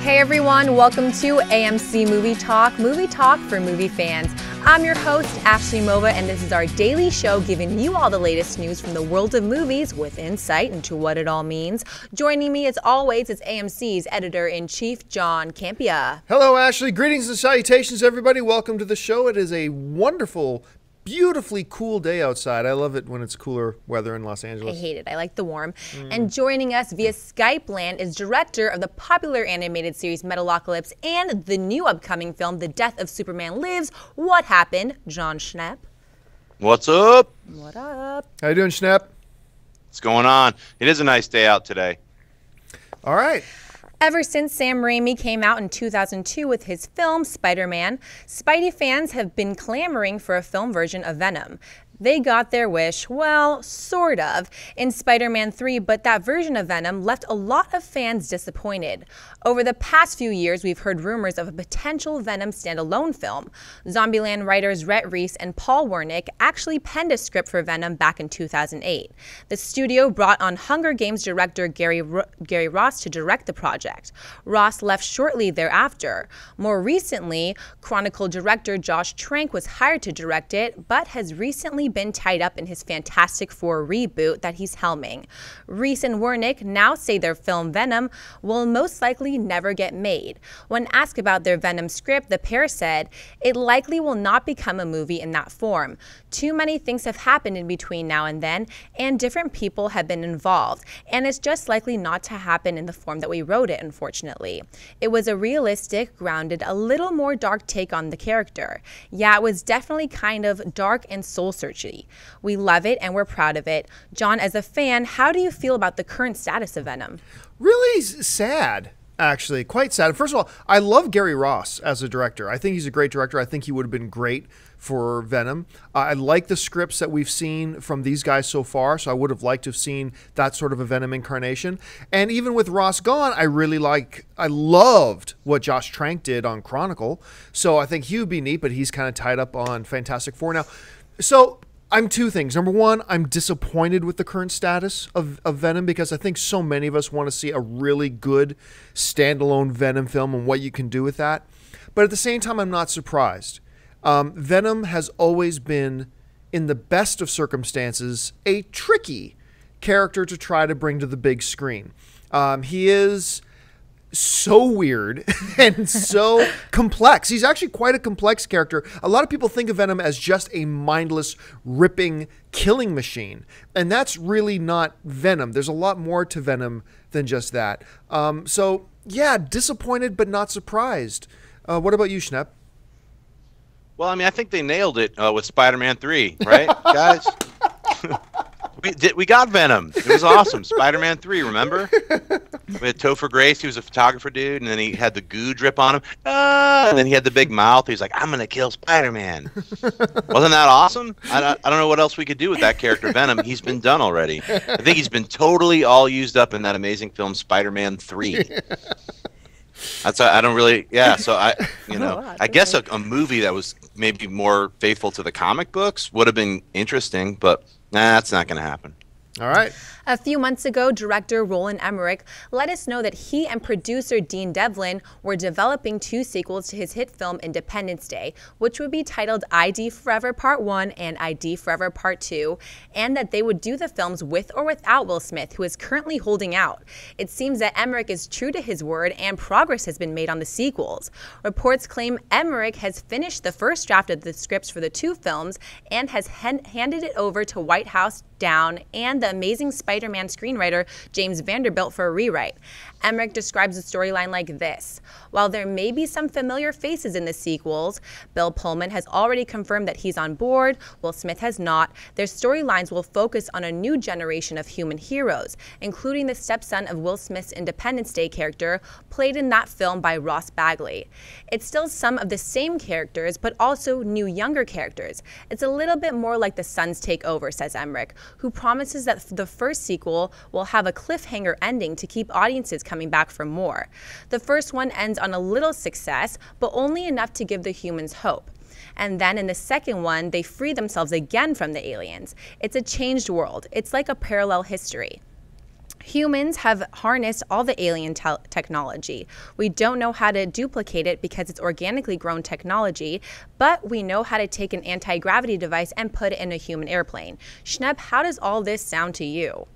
Hey everyone, welcome to AMC Movie Talk for movie fans. I'm your host, Ashley Mova, and this is our daily show giving you all the latest news from the world of movies with insight into what it all means. Joining me as always is AMC's Editor-in-Chief, John Campia. Hello, Ashley. Greetings and salutations, everybody. Welcome to the show. It is a wonderful, beautifully cool day outside. I love it when it's cooler weather in Los Angeles. I hate it. I like the warm. And joining us via Skype land is director of the popular animated series Metalocalypse and the new upcoming film, The Death of Superman Lives. What happened? John Schnepp. What's up? What up? How you doing, Schnepp? What's going on? It is a nice day out today. All right. Ever since Sam Raimi came out in 2002 with his film Spider-Man, Spidey fans have been clamoring for a film version of Venom. They got their wish, well, sort of, in Spider-Man 3, but that version of Venom left a lot of fans disappointed. Over the past few years, we've heard rumors of a potential Venom standalone film. Zombieland writers Rhett Reese and Paul Wernick actually penned a script for Venom back in 2008. The studio brought on Hunger Games director Gary Ross to direct the project. Ross left shortly thereafter. More recently, Chronicle director Josh Trank was hired to direct it, but has recently been tied up in his Fantastic Four reboot that he's helming. Reese and Wernick now say their film Venom will most likely never get made. When asked about their Venom script, the pair said, "It likely will not become a movie in that form. Too many things have happened in between now and then, and different people have been involved, and it's just likely not to happen in the form that we wrote it, unfortunately. It was a realistic, grounded, a little more dark take on the character. Yeah, it was definitely kind of dark and soul-searching. We love it and we're proud of it." John, as a fan, how do you feel about the current status of Venom? Really sad, actually. Quite sad. First of all, I love Gary Ross as a director. I think he's a great director. I think he would have been great for Venom. I like the scripts that we've seen from these guys so far, so I would have liked to have seen that sort of a Venom incarnation. And even with Ross gone, I loved what Josh Trank did on Chronicle, so I think he would be neat, but he's kind of tied up on Fantastic Four now. So I'm two things. Number one, I'm disappointed with the current status of Venom because I think so many of us want to see a really good standalone Venom film and what you can do with that. But at the same time, I'm not surprised. Venom has always been, in the best of circumstances, a tricky character to try to bring to the big screen. He is so weird and so complex. He's actually quite a complex character. A lot of people think of Venom as just a mindless, ripping, killing machine. And that's really not Venom. There's a lot more to Venom than just that. So, yeah, disappointed but not surprised. What about you, Schnepp? Well, I mean, I think they nailed it with Spider-Man 3, right, guys? We got Venom. It was awesome. Spider-Man 3, remember? We had Topher Grace. He was a photographer dude, and then he had the goo drip on him. And then he had the big mouth. He's like, "I'm going to kill Spider-Man." Wasn't that awesome? I don't know what else we could do with that character, Venom. He's been done already. I think he's been totally all used up in that amazing film, Spider-Man 3. I don't really, yeah, so I guess a movie that was maybe more faithful to the comic books would have been interesting, but that's not going to happen. All right. A few months ago, director Roland Emmerich let us know that he and producer Dean Devlin were developing 2 sequels to his hit film Independence Day, which would be titled ID Forever Part 1 and ID Forever Part 2, and that they would do the films with or without Will Smith, who is currently holding out. It seems that Emmerich is true to his word and progress has been made on the sequels. Reports claim Emmerich has finished the first draft of the scripts for the 2 films and has handed it over to White House Down and the Amazing Spider-Man screenwriter James Vanderbilt for a rewrite. Emmerich describes the storyline like this: while there may be some familiar faces in the sequels, Bill Pullman has already confirmed that he's on board, Will Smith has not. Their storylines will focus on a new generation of human heroes, including the stepson of Will Smith's Independence Day character, played in that film by Ross Bagley. It's still some of the same characters, but also new younger characters. It's a little bit more like The Sons Take Over, says Emmerich, who promises that the first sequel will have a cliffhanger ending to keep audiences coming back for more. The first one ends on a little success, but only enough to give the humans hope. And then in the second one, they free themselves again from the aliens. It's a changed world. It's like a parallel history. Humans have harnessed all the alien technology. We don't know how to duplicate it because it's organically grown technology, but we know how to take an anti-gravity device and put it in a human airplane. Schnepp, how does all this sound to you?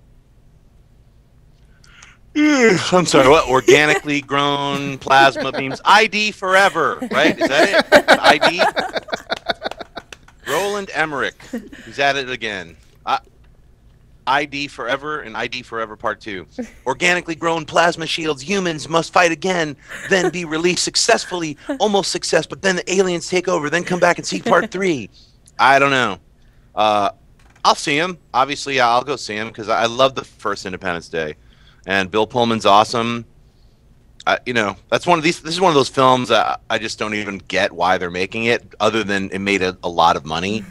I'm sorry, what? Organically grown plasma beams. ID forever, right? Is that it? ID? Roland Emmerich. He's at it again. ID Forever and ID Forever Part 2. Organically grown plasma shields. Humans must fight again, then be released successfully. Almost success, but then the aliens take over, then come back and see Part 3. I don't know. I'll see him. Obviously, I'll go see him because I love the first Independence Day. And Bill Pullman's awesome. You know, that's one of these. This is one of those films that I just don't even get why they're making it, other than it made a lot of money,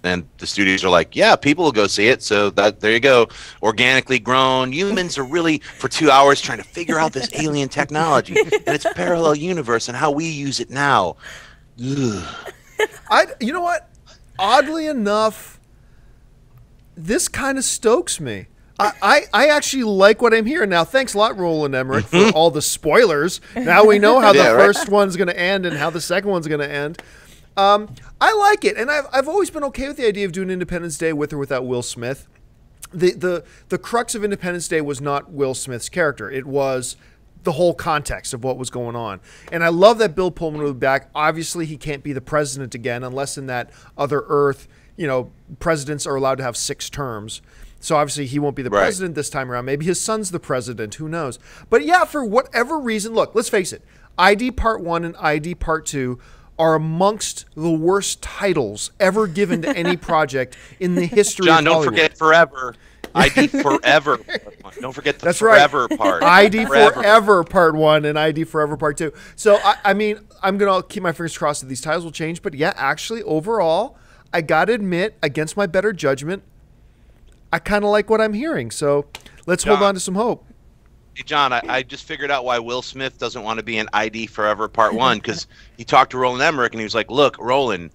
and the studios are like, yeah, people will go see it. So there you go. Organically grown humans are really for 2 hours trying to figure out this alien technology and its parallel universe and how we use it now. You know what? Oddly enough, this kind of stokes me. I actually like what I'm hearing now. Thanks a lot, Roland Emmerich, for all the spoilers. Now we know how the first one's going to end and how the second one's going to end. I like it, and I've always been okay with the idea of doing Independence Day with or without Will Smith. The crux of Independence Day was not Will Smith's character. It was the whole context of what was going on. And I love that Bill Pullman will be back. Obviously, he can't be the president again unless in that other Earth, you know, presidents are allowed to have 6 terms. So obviously he won't be the president this time around. Maybe his son's the president. Who knows? But yeah, for whatever reason, look, let's face it. ID Part 1 and ID Part 2 are amongst the worst titles ever given to any project in the history of Hollywood. John, don't forget Forever. ID Forever. Don't forget the Forever part. ID Forever Part 1 and ID Forever Part 2. So, I mean, I'm going to keep my fingers crossed that these titles will change. But yeah, actually, overall, I got to admit, against my better judgment, I kind of like what I'm hearing, so let's hold on to some hope. Hey, John, I just figured out why Will Smith doesn't want to be in ID Forever Part 1, because he talked to Roland Emmerich, and he was like, look, Roland,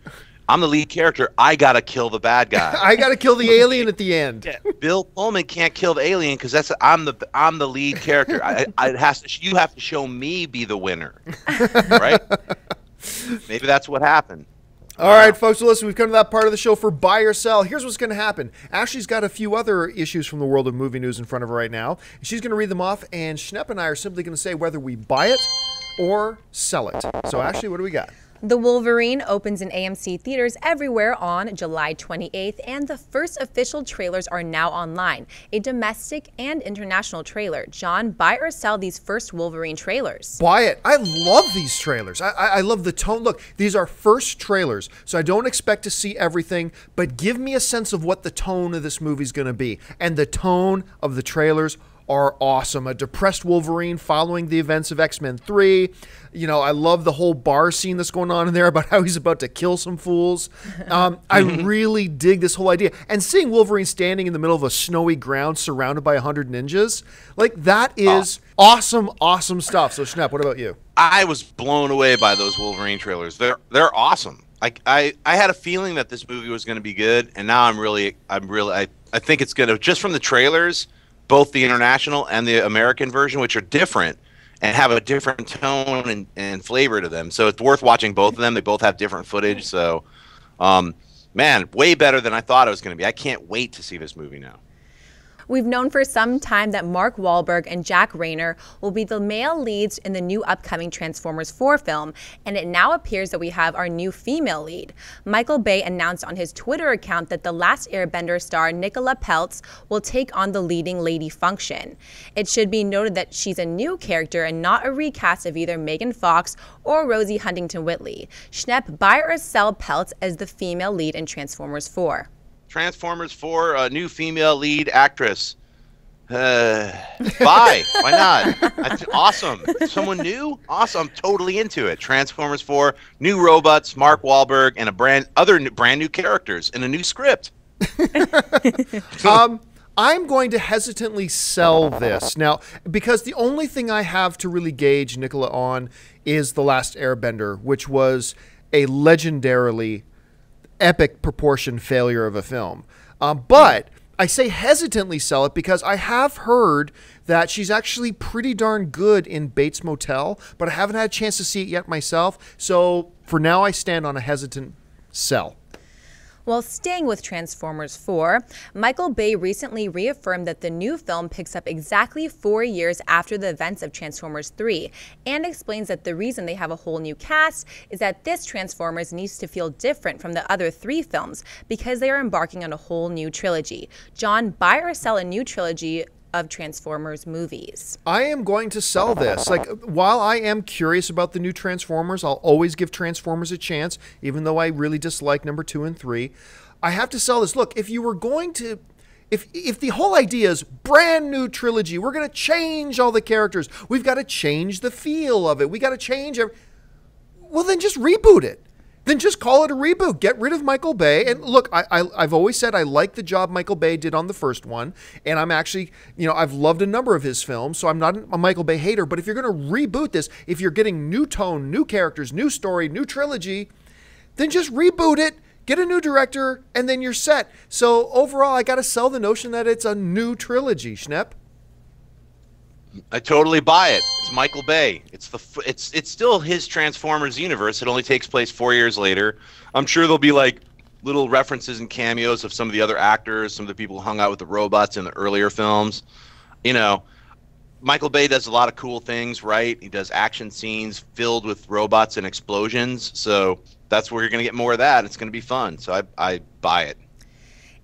I'm the lead character. I got to kill the bad guy. I got to kill the alien at the end. Yeah, Bill Pullman can't kill the alien because I'm the lead character. You have to show me be the winner, right? Maybe that's what happened. All right, folks, so listen, we've come to that part of the show for buy or sell. Here's what's going to happen. Ashley's got a few other issues from the world of movie news in front of her right now. She's going to read them off, and Schnepp and I are simply going to say whether we buy it or sell it. So, Ashley, what do we got? The Wolverine opens in AMC theaters everywhere on July 28th, and the first official trailers are now online. A domestic and international trailer. John, buy or sell these first Wolverine trailers? Buy it. I love these trailers. I love the tone. Look, these are first trailers, so I don't expect to see everything, but give me a sense of what the tone of this movie is going to be. And the tone of the trailers are awesome. A depressed Wolverine following the events of X-Men 3. You know, I love the whole bar scene that's going on in there about how he's about to kill some fools. I really dig this whole idea. And seeing Wolverine standing in the middle of a snowy ground surrounded by 100 ninjas, like that is awesome, awesome stuff. So Schnepp, what about you? I was blown away by those Wolverine trailers. They're awesome. I had a feeling that this movie was going to be good, and now I think it's going to, just from the trailers, both the international and the American version, which are different and have a different tone and flavor to them. So it's worth watching both of them. They both have different footage. So, man, way better than I thought it was going to be. I can't wait to see this movie now. We've known for some time that Mark Wahlberg and Jack Rayner will be the male leads in the new upcoming Transformers 4 film, and it now appears that we have our new female lead. Michael Bay announced on his Twitter account that The Last Airbender star Nicola Peltz will take on the leading lady function. It should be noted that she's a new character and not a recast of either Megan Fox or Rosie Huntington-Whiteley. Schnepp, buy or sell Peltz as the female lead in Transformers 4? Transformers 4, a new female lead actress. Buy. Why not? That's awesome. Someone new? Awesome. I'm totally into it. Transformers 4, new robots, Mark Wahlberg, and brand new characters and a new script. I'm going to hesitantly sell this now because the only thing I have to really gauge Nicola on is The Last Airbender, which was a legendarily epic proportion failure of a film. But I say hesitantly sell it because I have heard that she's actually pretty darn good in Bates Motel, but I haven't had a chance to see it yet myself. So for now, I stand on a hesitant sell. Well, staying with Transformers 4, Michael Bay recently reaffirmed that the new film picks up exactly 4 years after the events of Transformers 3, and explains that the reason they have a whole new cast is that this Transformers needs to feel different from the other 3 films because they are embarking on a whole new trilogy. John, buy or sell a new trilogy of Transformers movies? I am going to sell this. Like, while I am curious about the new Transformers, I'll always give Transformers a chance, even though I really dislike number 2 and 3. I have to sell this. Look, if you were going to, if the whole idea is brand new trilogy, we're going to change all the characters, we've got to change the feel of it, we got to change well, then just reboot it. Then just call it a reboot. Get rid of Michael Bay. And look, I've always said I like the job Michael Bay did on the first one. And I'm actually, I've loved a number of his films, so I'm not a Michael Bay hater. But if you're going to reboot this, if you're getting new tone, new characters, new story, new trilogy, then just reboot it, get a new director, and then you're set. So overall, I got to sell the notion that it's a new trilogy, Schnepp. I totally buy it. It's Michael Bay. It's still his Transformers universe. It only takes place 4 years later. I'm sure there'll be like little references and cameos of some of the other actors, some of the people who hung out with the robots in the earlier films. Michael Bay does a lot of cool things, right? He does action scenes filled with robots and explosions. So that's where you're going to get more of that. It's going to be fun. So I buy it.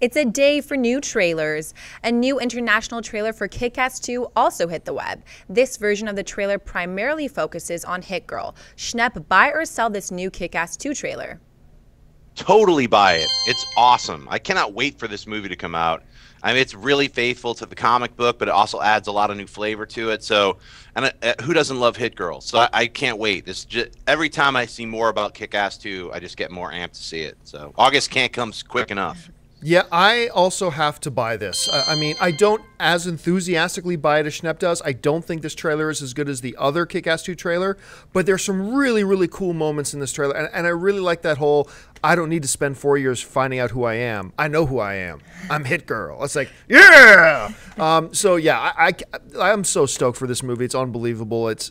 It's a day for new trailers. A new international trailer for Kick-Ass 2 also hit the web. This version of the trailer primarily focuses on Hit Girl. Schnepp, buy or sell this new Kick-Ass 2 trailer? Totally buy it. It's awesome. I cannot wait for this movie to come out. I mean, it's really faithful to the comic book, but it also adds a lot of new flavor to it. So, and who doesn't love Hit Girl? So I can't wait. Every time I see more about Kick-Ass 2, I just get more amped to see it. So August can't come quick enough. Yeah, I also have to buy this. I mean, I don't as enthusiastically buy it as Schnepp does. I don't think this trailer is as good as the other Kick-Ass 2 trailer, but there's some really, really cool moments in this trailer, and I really like that whole, I don't need to spend 4 years finding out who I am. I know who I am. I'm Hit Girl. It's like, yeah! So, yeah, I'm so stoked for this movie. It's unbelievable. It's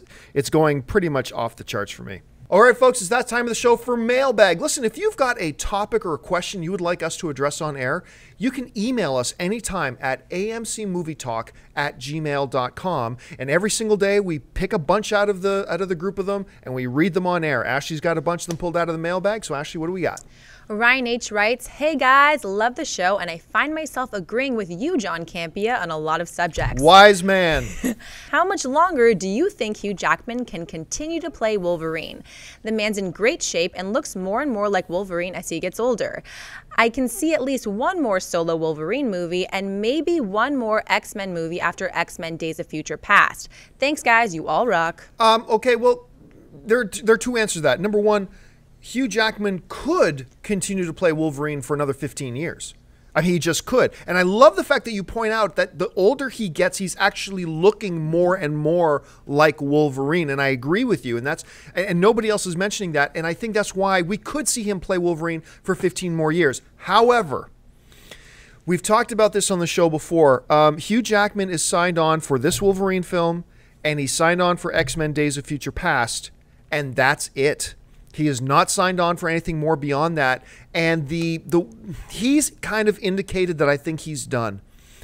going pretty much off the charts for me. All right, folks, it's that time of the show for Mailbag. Listen, if you've got a topic or a question you would like us to address on air, you can email us anytime at amcmovietalk@gmail.com. And every single day, we pick a bunch out of the group of them, and we read them on air. Ashley's got a bunch of them pulled out of the mailbag. So, Ashley, what do we got? Ryan H. writes, "Hey guys, love the show, and I find myself agreeing with you, John Campea, on a lot of subjects. Wise man. How much longer do you think Hugh Jackman can continue to play Wolverine? The man's in great shape and looks more and more like Wolverine as he gets older. I can see at least one more solo Wolverine movie and maybe one more X-Men movie after X-Men Days of Future Past. Thanks, guys. You all rock." Okay, well, there are two answers to that. Number one, Hugh Jackman could continue to play Wolverine for another 15 years. I mean, he just could. And I love the fact that you point out that the older he gets, he's actually looking more and more like Wolverine. And I agree with you. And nobody else is mentioning that. And I think that's why we could see him play Wolverine for 15 more years. However, we've talked about this on the show before. Hugh Jackman is signed on for this Wolverine film, and he's signed on for X-Men Days of Future Past, and that's it. He is not signed on for anything more beyond that. And he's kind of indicated that I think he's done.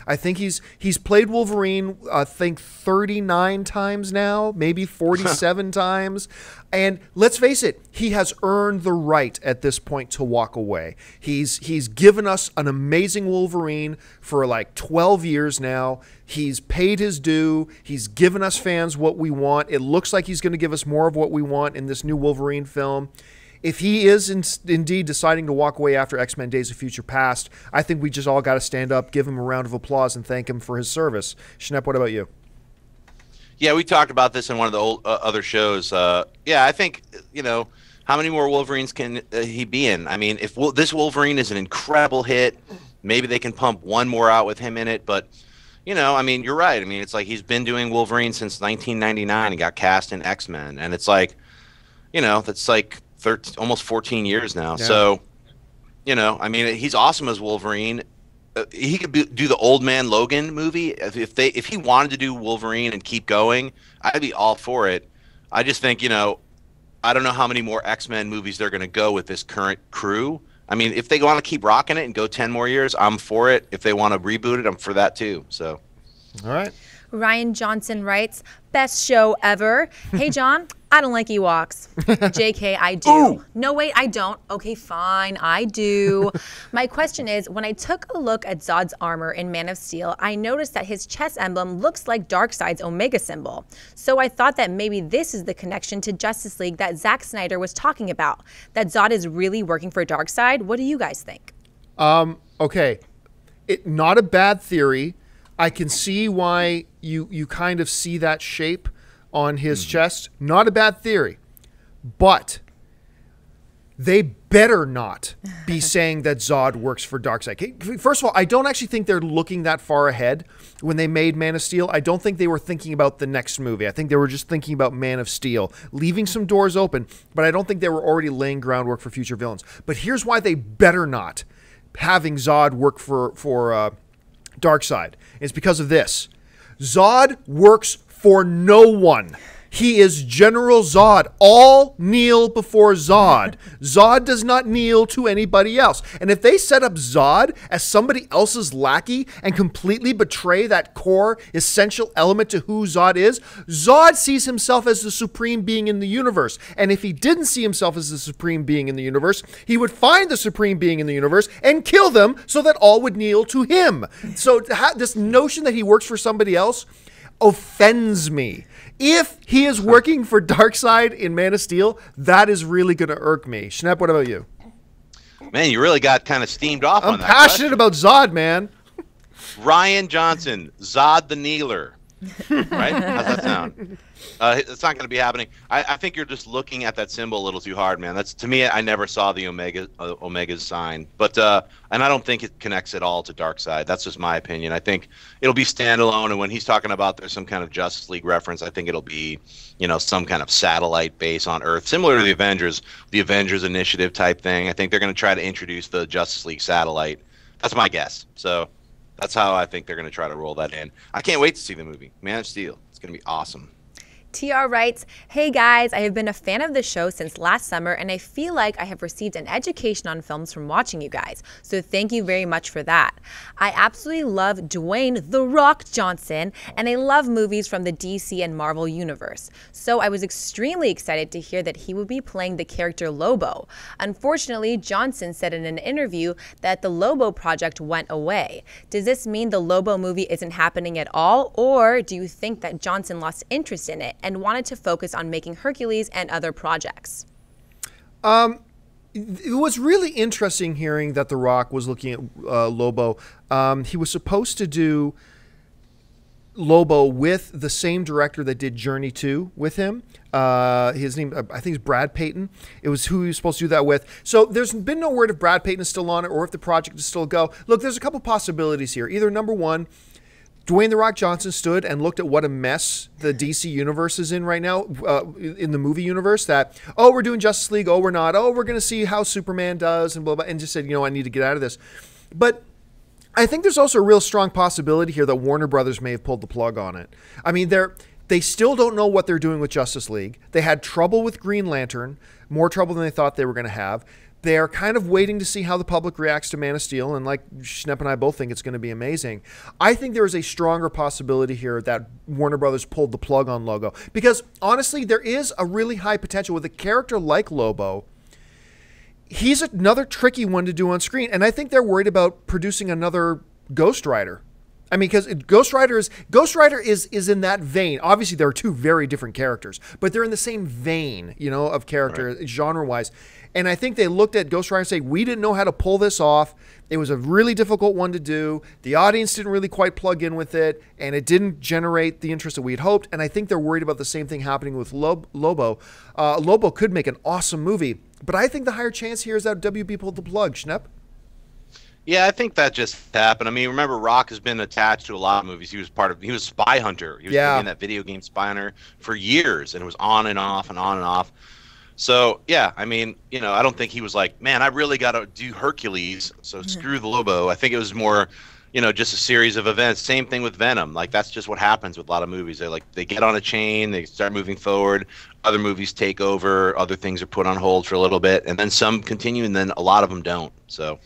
I think he's played Wolverine, I think 39 times now, maybe 47 times. And let's face it, he has earned the right at this point to walk away. He's given us an amazing Wolverine for like 12 years now. He's paid his due. He's given us fans what we want. It looks like he's going to give us more of what we want in this new Wolverine film. If he is indeed deciding to walk away after X-Men Days of Future Past, I think we just all got to stand up, give him a round of applause, and thank him for his service. Schnepp, what about you? Yeah, we talked about this in one of the old, other shows. Yeah, I think, how many more Wolverines can he be in? I mean, if this Wolverine is an incredible hit, maybe they can pump one more out with him in it. But, I mean, you're right. I mean, it's like he's been doing Wolverine since 1999 and got cast in X-Men. And it's like, that's like almost 14 years now. Yeah. So, I mean, he's awesome as Wolverine. he could do the Old Man Logan movie. If he wanted to do Wolverine and keep going, I'd be all for it. I just think, I don't know how many more X-Men movies they're going to go with this current crew. I mean, if they want to keep rocking it and go 10 more years, I'm for it. If they want to reboot it, I'm for that too. So, all right. Ryan Johnson writes, best show ever. Hey, John, I don't like Ewoks. JK, I do. Ooh. No, wait, I don't. Okay, fine, I do. My question is, when I took a look at Zod's armor in Man of Steel, I noticed that his chest emblem looks like Darkseid's Omega symbol. So I thought that maybe this is the connection to Justice League that Zack Snyder was talking about, that Zod is really working for Darkseid. What do you guys think? Okay. Not a bad theory. I can see why you kind of see that shape on his chest. Not a bad theory. But they better not be saying that Zod works for Darkseid. First of all, I don't actually think they're looking that far ahead when they made Man of Steel. I don't think they were thinking about the next movie. I think they were just thinking about Man of Steel, leaving some doors open, but I don't think they were already laying groundwork for future villains. But here's why they better not having Zod work for Darkseid. It's because of this. Zod works for no one. He is General Zod. All kneel before Zod. Zod does not kneel to anybody else. And if they set up Zod as somebody else's lackey and completely betray that core essential element to who Zod is, Zod sees himself as the supreme being in the universe. And if he didn't see himself as the supreme being in the universe, he would find the supreme being in the universe and kill them so that all would kneel to him. So this notion that he works for somebody else offends me. If he is working for Darkseid in Man of Steel, that is really going to irk me. Schnepp, what about you? Man, you really got kind of steamed off on I'm that. passionate about Zod, man. Ryan Johnson, Zod the Kneeler. Right? How's that sound? It's not going to be happening. I think you're just looking at that symbol a little too hard, man. That's, to me, I never saw the Omega's sign, but and I don't think it connects at all to Darkseid. That's just my opinion. I think it'll be standalone, and when he's talking about there's some kind of Justice League reference, I think it'll be, some kind of satellite base on Earth, similar to the Avengers Initiative type thing. I think they're going to try to introduce the Justice League satellite. That's my guess. So that's how I think they're going to try to roll that in. I can't wait to see the movie Man of Steel. It's going to be awesome. TR writes, hey guys, I have been a fan of the show since last summer and I feel like I have received an education on films from watching you guys. So thank you very much for that. I absolutely love Dwayne "The Rock" Johnson and I love movies from the DC and Marvel universe. So I was extremely excited to hear that he would be playing the character Lobo. Unfortunately, Johnson said in an interview that the Lobo project went away. Does this mean the Lobo movie isn't happening at all, or do you think that Johnson lost interest in it and wanted to focus on making Hercules and other projects? It was really interesting hearing that The Rock was looking at Lobo. He was supposed to do Lobo with the same director that did Journey 2 with him. His name, I think, is Brad Payton. It was who he was supposed to do that with. So there's been no word if Brad Payton is still on it or if the project is still a go. Look, there's a couple possibilities here. Either number one, Dwayne "The Rock" Johnson stood and looked at what a mess the DC universe is in right now, in the movie universe, that, oh, we're doing Justice League, oh, we're not, oh, we're going to see how Superman does, and blah, blah, and just said, I need to get out of this. But I think there's also a real strong possibility here that Warner Brothers may have pulled the plug on it. I mean, they still don't know what they're doing with Justice League. They had trouble with Green Lantern, more trouble than they thought they were going to have. They're kind of waiting to see how the public reacts to Man of Steel, and like Schnepp and I both think it's going to be amazing. I think there is a stronger possibility here that Warner Brothers pulled the plug on Lobo, because honestly, there is a really high potential with a character like Lobo. He's another tricky one to do on screen, and I think they're worried about producing another Ghost Rider. I mean, because Ghost Rider is in that vein. Obviously, there are two very different characters, but they're in the same vein, of character, right, genre-wise. And I think they looked at Ghost Rider and say, we didn't know how to pull this off. It was a really difficult one to do. The audience didn't really quite plug in with it, and it didn't generate the interest that we had hoped. And I think they're worried about the same thing happening with Lobo. Lobo could make an awesome movie, but I think the higher chance here is that WB pulled the plug. Schnepp? Yeah, I think that just happened. I mean, remember, Rock has been attached to a lot of movies. He was Spy Hunter. He was in that video game Spy Hunter for years, and it was on and off and on and off. So yeah, I mean, I don't think he was like, man, I really got to do Hercules, so screw the Lobo. I think it was more, just a series of events. Same thing with Venom. Like that's just what happens with a lot of movies. They get on a chain, they start moving forward. Other movies take over. Other things are put on hold for a little bit, and then some continue, and then a lot of them don't. So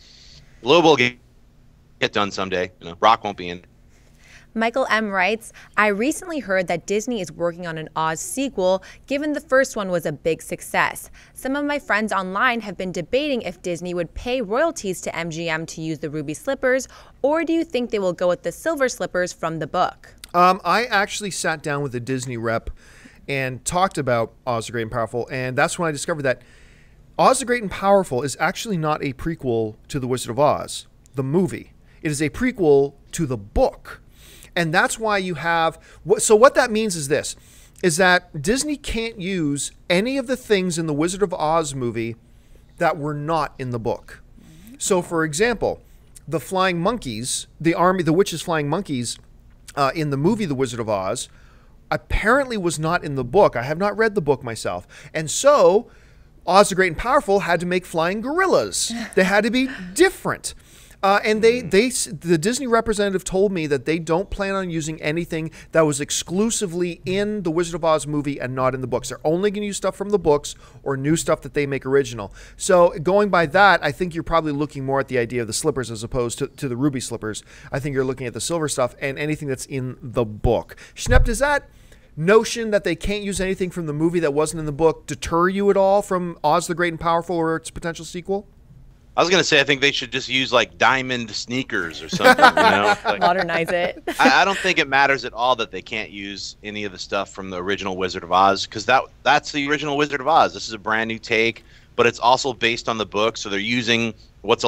Lobo will get done someday. Rock won't be in. Michael M. writes, I recently heard that Disney is working on an Oz sequel, given the first one was a big success. Some of my friends online have been debating if Disney would pay royalties to MGM to use the ruby slippers, or do you think they will go with the silver slippers from the book? I actually sat down with a Disney rep and talked about Oz the Great and Powerful, and that's when I discovered that Oz the Great and Powerful is actually not a prequel to The Wizard of Oz, the movie. It is a prequel to the book. And that's why you have, so what that means is this, is that Disney can't use any of the things in the Wizard of Oz movie that were not in the book. So for example, the flying monkeys, the witches flying monkeys in the movie The Wizard of Oz apparently was not in the book. I have not read the book myself. And so Oz the Great and Powerful had to make flying gorillas. They had to be different. And the Disney representative told me that they don't plan on using anything that was exclusively in the Wizard of Oz movie and not in the books. They're only going to use stuff from the books or new stuff that they make original. So going by that, I think you're probably looking more at the idea of the slippers as opposed to the ruby slippers. I think you're looking at the silver stuff and anything that's in the book. Schnepp, does that notion that they can't use anything from the movie that wasn't in the book deter you at all from Oz the Great and Powerful or its potential sequel? I was going to say, I think they should just use like diamond sneakers or something, Like, modernize it. I don't think it matters at all that they can't use any of the stuff from the original Wizard of Oz, because that's the original Wizard of Oz. This is a brand new take, but it's also based on the book. So they're using what's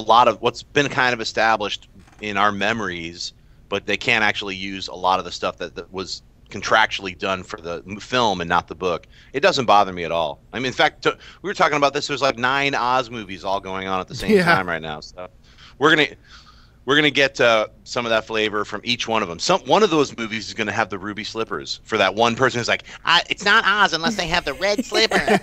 been kind of established in our memories, but they can't actually use a lot of the stuff that was contractually done for the film and not the book. It doesn't bother me at all. I mean, in fact, we were talking about this. There's like 9 Oz movies all going on at the same time right now. So we're gonna get some of that flavor from each one of them. One of those movies is gonna have the ruby slippers for that one person who's like, it's not Oz unless they have the red slipper.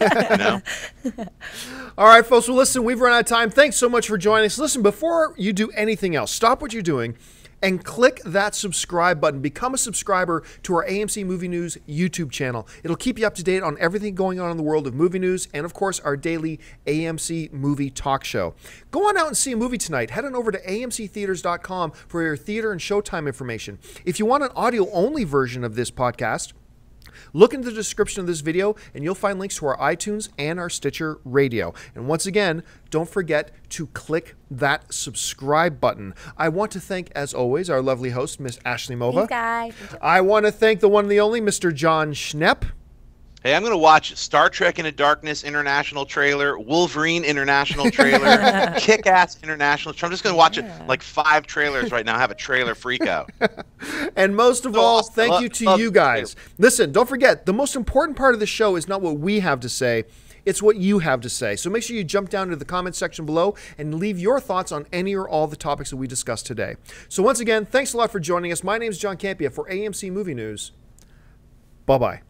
All right, folks. Well, listen, we've run out of time. Thanks so much for joining us. Listen, before you do anything else, stop what you're doing and click that subscribe button. Become a subscriber to our AMC Movie News YouTube channel. It'll keep you up to date on everything going on in the world of movie news and, of course, our daily AMC Movie Talk show. Go on out and see a movie tonight. Head on over to amctheaters.com for your theater and showtime information. If you want an audio-only version of this podcast, look into the description of this video and you'll find links to our iTunes and our Stitcher radio. And once again, don't forget to click that subscribe button. I want to thank, as always, our lovely host, Miss Ashley Mova. Guys. I want to thank the one and the only Mr. John Schnepp. Hey, I'm going to watch Star Trek Into Darkness international trailer, Wolverine international trailer, Kick-Ass international trailer. I'm just going to watch it like 5 trailers right now. Have a trailer freak out. And most of all, thank you to you guys. Listen, don't forget, the most important part of the show is not what we have to say. It's what you have to say. So make sure you jump down to the comment section below and leave your thoughts on any or all the topics that we discussed today. So once again, thanks a lot for joining us. My name is John Campia for AMC Movie News. Bye-bye.